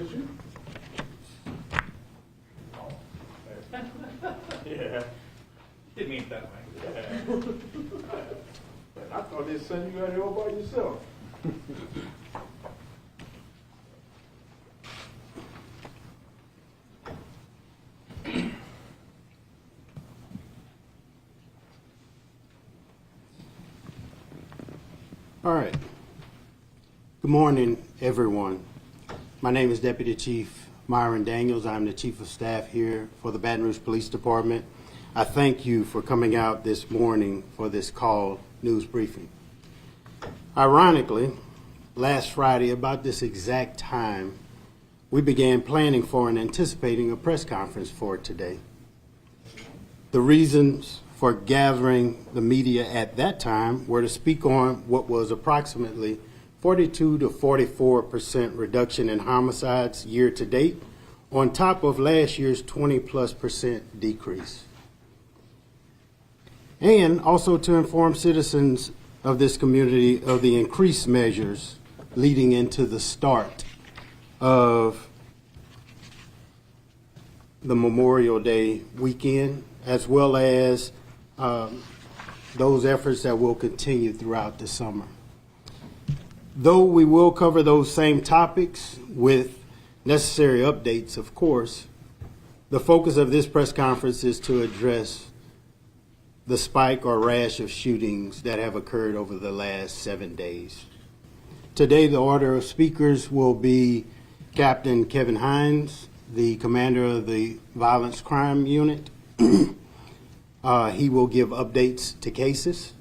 Just you? Oh, yeah. Didn't mean it that way. Yeah. I thought they'd send you out here all by yourself. All right. Good morning, everyone. My name is Deputy Chief Myron Daniels. I'm the Chief of Staff here for the Baton Rouge Police Department. I thank you for coming out this morning for this call news briefing. Ironically, last Friday, about this exact time, we began planning for and anticipating a press conference for today. The reasons for gathering the media at that time were to speak on what was approximately 42 to 44% reduction in homicides year to date, on top of last year's 20+% decrease. And also to inform citizens of this community of the increased measures leading into the start of the Memorial Day weekend, as well as those efforts that will continue throughout the summer. Though we will cover those same topics with necessary updates, of course, the focus of this press conference is to address the spike or rash of shootings that have occurred over the last 7 days. Today, the order of speakers will be Captain Kevin Hines, the commander of the Violence Crime Unit. He will give updates to cases.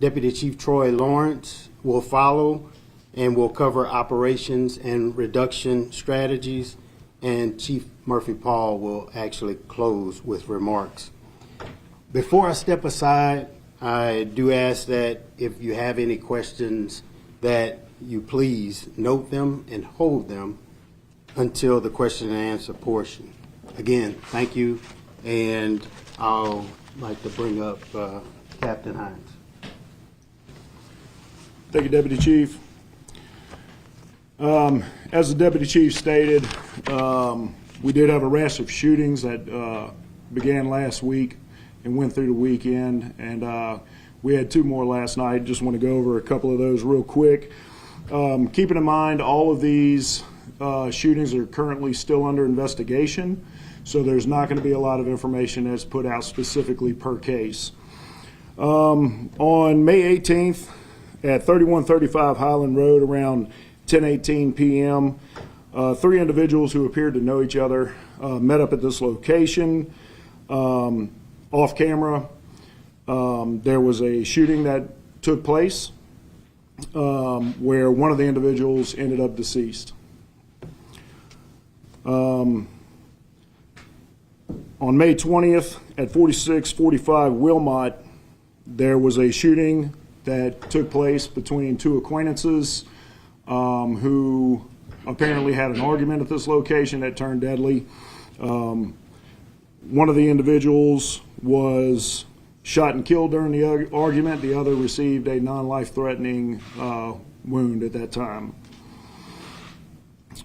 Deputy Chief Troy Lawrence will follow and will cover operations and reduction strategies. And Chief Murphy Paul will actually close with remarks. Before I step aside, I do ask that if you have any questions that you please note them and hold them until the question and answer portion. Again, thank you, and I'll like to bring up Captain Hines. Thank you, Deputy Chief. As the Deputy Chief stated, we did have a rash of shootings that began last week and went through the weekend, and we had 2 more last night. Just want to go over a couple of those real quick. Keeping in mind all of these shootings are currently still under investigation, so there's not going to be a lot of information that's put out specifically per case. On May 18th at 3135 Highland Road around 10:18 p.m., 3 individuals who appeared to know each other met up at this location. Off camera, there was a shooting that took place where one of the individuals ended up deceased. On May 20th at 4645 Wilmot, there was a shooting that took place between 2 acquaintances who apparently had an argument at this location that turned deadly. One of the individuals was shot and killed during the argument. The other received a non-life-threatening wound at that time.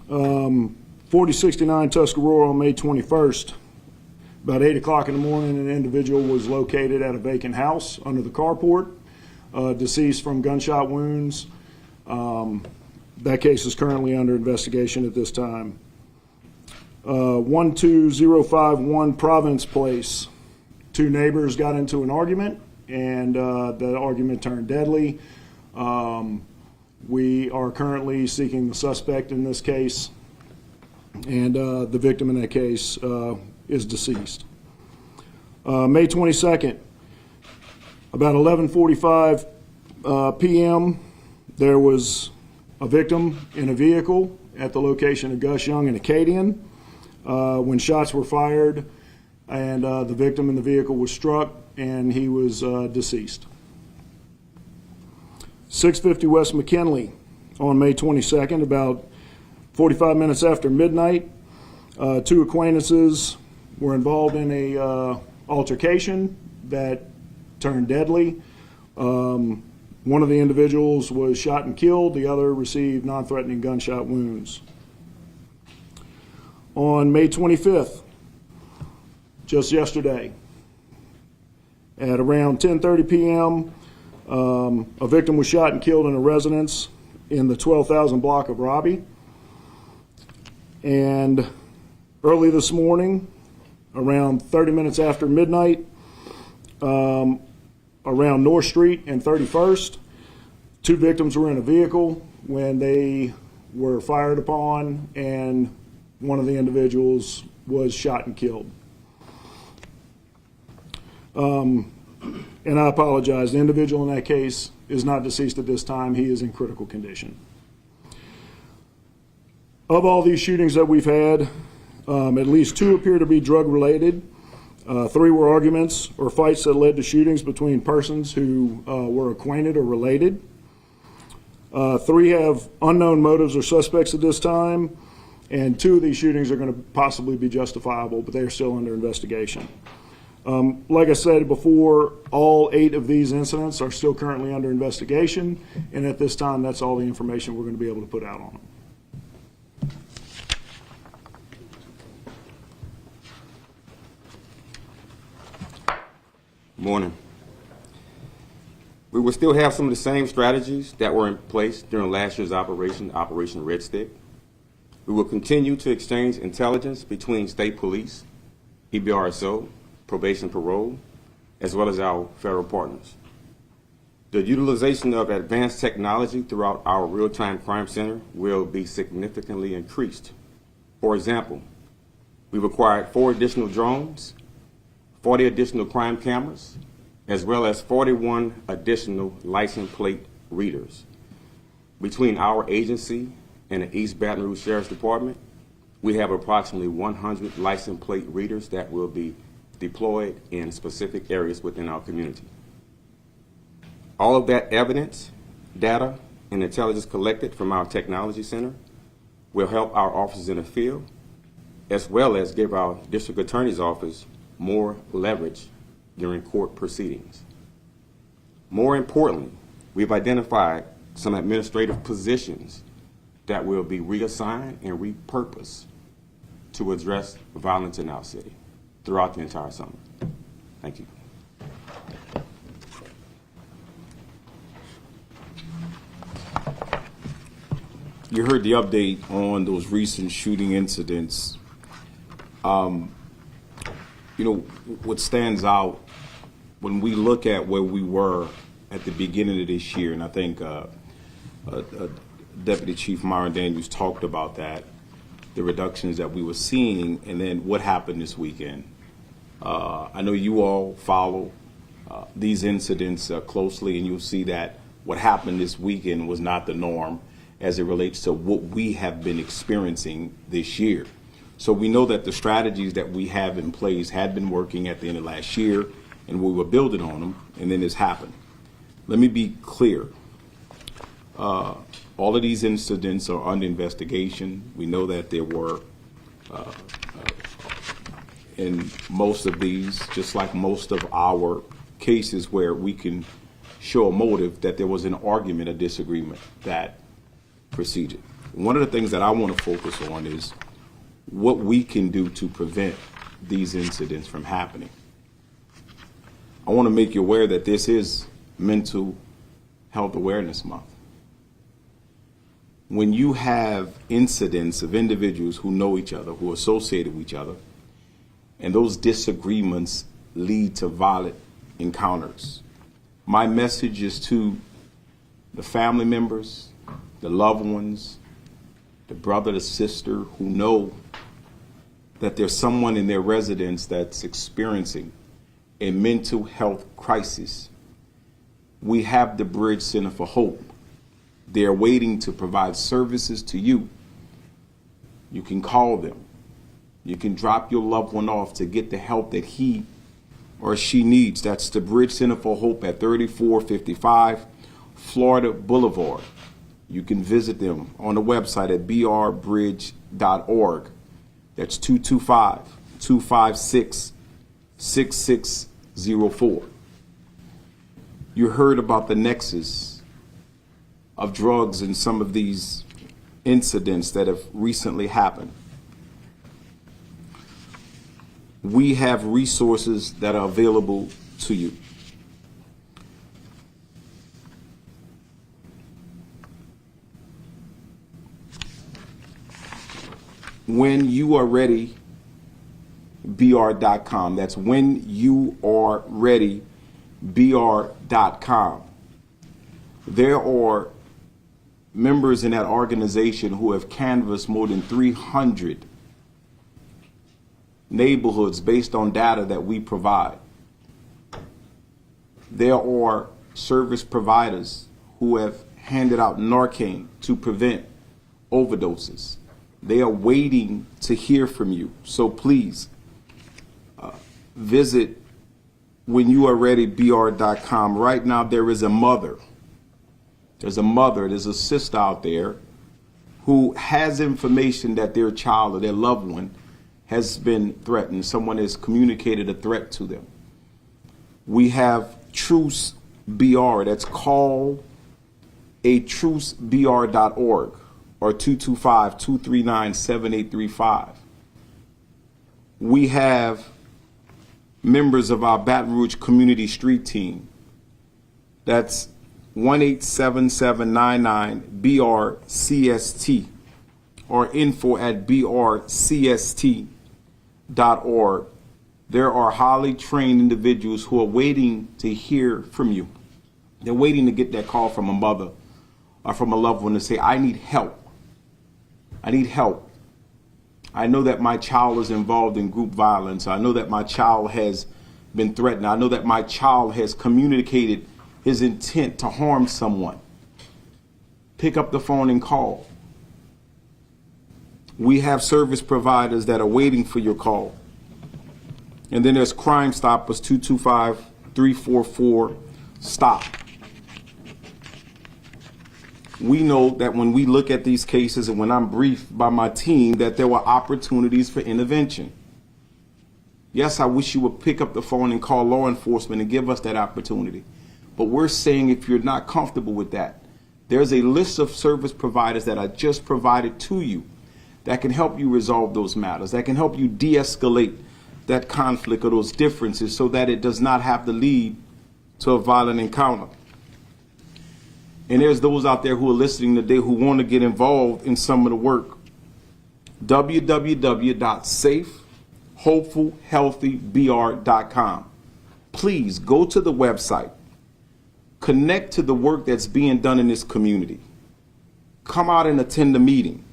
4069 Tuscarora on May 21st. About 8 o'clock in the morning, an individual was located at a vacant house under the carport, deceased from gunshot wounds. That case is currently under investigation at this time. 12051 Province Place. 2 neighbors got into an argument, and the argument turned deadly. We are currently seeking the suspect in this case, and the victim in that case is deceased. May 22nd, about 11:45 p.m., there was a victim in a vehicle at the location of Gus Young and Acadian when shots were fired, and the victim in the vehicle was struck, and he was deceased. 650 West McKinley on May 22nd, about 45 minutes after midnight. 2 acquaintances were involved in a altercation that turned deadly. One of the individuals was shot and killed. The other received non-threatening gunshot wounds. on May 25th, just yesterday, at around 10:30 p.m., a victim was shot and killed in a residence in the 12,000 block of Robbie. And early this morning, around 30 minutes after midnight, around North Street and 31st, two victims were in a vehicle when they were fired upon, and one of the individuals was shot and killed. And I apologize, the individual in that case is not deceased at this time. He is in critical condition. Of all these shootings that we've had, at least two appear to be drug-related. Three were arguments or fights that led to shootings between persons who were acquainted or related. Three have unknown motives or suspects at this time, and two of these shootings are going to possibly be justifiable, but they are still under investigation. Like I said before, all 8 of these incidents are still currently under investigation, and at this time, that's all the information we're going to be able to put out on them. Morning. We will still have some of the same strategies that were in place during last year's Operation Red Stick. We will continue to exchange intelligence between state police, EBRSO, probation parole, as well as our federal partners. The utilization of advanced technology throughout our real-time crime center will be significantly increased. For example, we've acquired 4 additional drones, 40 additional crime cameras, as well as 41 additional license plate readers. Between our agency and the East Baton Rouge Sheriff's Department, we have approximately 100 license plate readers that will be deployed in specific areas within our community. All of that evidence, data, and intelligence collected from our technology center will help our officers in the field, as well as give our district attorney's office more leverage during court proceedings. More importantly, we've identified some administrative positions that will be reassigned and repurposed to address violence in our city throughout the entire summer. Thank you. You heard the update on those recent shooting incidents. You know, what stands out when we look at where we were at the beginning of this year, and I think Deputy Chief Myron Daniels talked about that, the reductions that we were seeing, and then what happened this weekend. I know you all follow these incidents closely, and you'll see that what happened this weekend was not the norm as it relates to what we have been experiencing this year. So we know that the strategies that we have in place had been working at the end of last year, and we were building on them, and then this happened. Let me be clear. All of these incidents are under investigation. We know that there were, in most of these, just like most of our cases where we can show a motive, that there was an argument, a disagreement that proceeded. One of the things that I want to focus on is what we can do to prevent these incidents from happening. I want to make you aware that this is Mental Health Awareness Month. When you have incidents of individuals who know each other, who are associated with each other, and those disagreements lead to violent encounters, my message is to the family members, the loved ones, the brother, the sister who know that there's someone in their residence that's experiencing a mental health crisis. We have the Bridge Center for Hope. They're waiting to provide services to you. You can call them. You can drop your loved one off to get the help that he or she needs. That's the Bridge Center for Hope at 3455 Florida Boulevard. You can visit them on the website at brbridge.org. That's 225-256-6604. You heard about the nexus of drugs in some of these incidents that have recently happened. we have resources that are available to you. When you are ready, BR.com. That's when you are ready, BR.com. There are members in that organization who have canvassed more than 300 neighborhoods based on data that we provide. There are service providers who have handed out Narcan to prevent overdoses. They are waiting to hear from you. So please visit whenyouareadybr.com. Right now there is a mother. There's a sister out there who has information that their child or their loved one has been threatened. Someone has communicated a threat to them. We have Truce BR. That's callatrucebr.org or 225-239-7835. We have members of our Baton Rouge Community Street Team. That's 1-877-99-BRCST or info@brcst.org. There are highly trained individuals who are waiting to hear from you. They're waiting to get that call from a mother or from a loved one to say, I need help. I need help. I know that my child is involved in group violence. I know that my child has been threatened. I know that my child has communicated his intent to harm someone. Pick up the phone and call. We have service providers that are waiting for your call. And then there's Crime Stoppers, 225-344-STOP. We know that when we look at these cases and when I'm briefed by my team that there were opportunities for intervention. Yes, I wish you would pick up the phone and call law enforcement and give us that opportunity. But we're saying if you're not comfortable with that, there's a list of service providers that I just provided to you that can help you resolve those matters, that can help you de-escalate that conflict or those differences so that it does not have to lead to a violent encounter. And there's those out there who are listening today who want to get involved in some of the work. www.safehopefulhealthybr.com. Please go to the website. Connect to the work that's being done in this community. Come out and attend the meeting.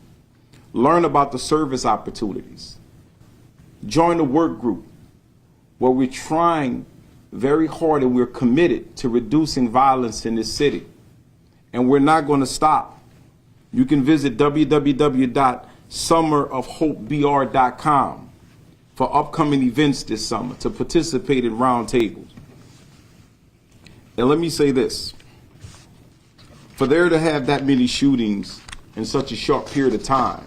Learn about the service opportunities. Join the work group where we're trying very hard and we're committed to reducing violence in this city. And we're not going to stop. You can visit www.summerofhopebr.com for upcoming events this summer to participate in roundtables. And let me say this. For there to have that many shootings in such a short period of time,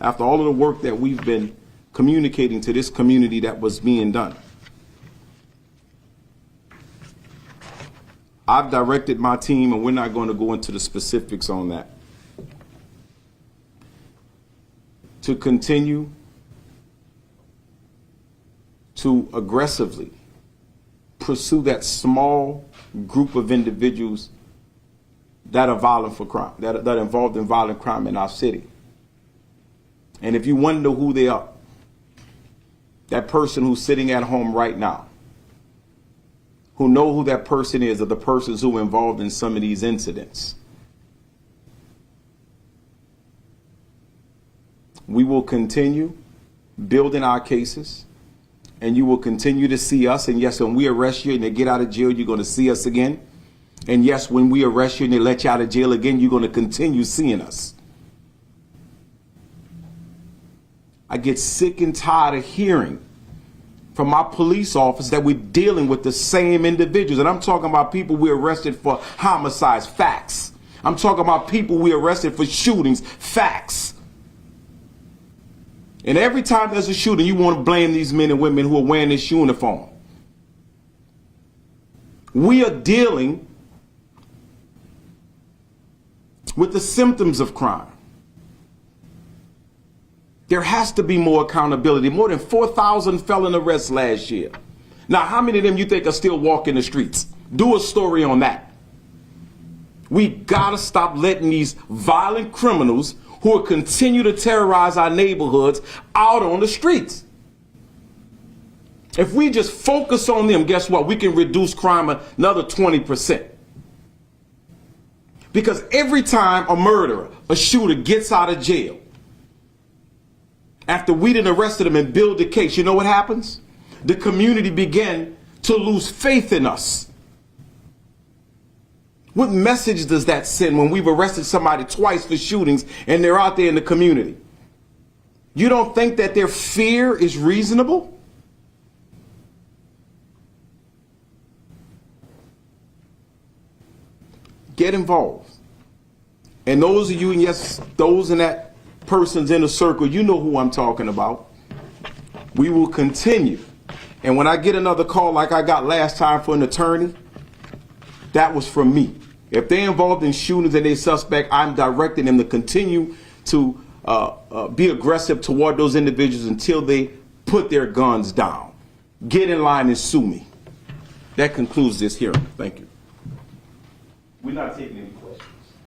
after all of the work that we've been communicating to this community that was being done, I've directed my team, and we're not going to go into the specifics on that, to continue to aggressively pursue that small group of individuals that are violent for crime, that are involved in violent crime in our city. And if you want to know who they are, that person who's sitting at home right now, who know who that person is, or the persons who are involved in some of these incidents. We will continue building our cases, and you will continue to see us. And yes, when we arrest you and they get out of jail, you're going to see us again. And yes, when we arrest you and they let you out of jail again, you're going to continue seeing us. I get sick and tired of hearing from our police officers that we're dealing with the same individuals. And I'm talking about people we arrested for homicides, facts. I'm talking about people we arrested for shootings, facts. And every time there's a shooting, you want to blame these men and women who are wearing this uniform. We are dealing with the symptoms of crime. There has to be more accountability. More than 4,000 felon arrests last year. Now, how many of them you think are still walking the streets? Do a story on that. We gotta stop letting these violent criminals who will continue to terrorize our neighborhoods out on the streets. If we just focus on them, guess what? We can reduce crime another 20%. Because every time a murderer, a shooter gets out of jail, after we done arrested them and build the case, you know what happens? The community began to lose faith in us. What message does that send when we've arrested somebody twice for shootings and they're out there in the community? You don't think that their fear is reasonable? Get involved. And those of you, and yes, those in that person's inner circle, you know who I'm talking about. We will continue. And when I get another call like I got last time for an attorney, that was from me. If they're involved in shootings and they're suspect, I'm directing them to continue to be aggressive toward those individuals until they put their guns down. Get in line and sue me. That concludes this hearing. Thank you. We're not taking any questions.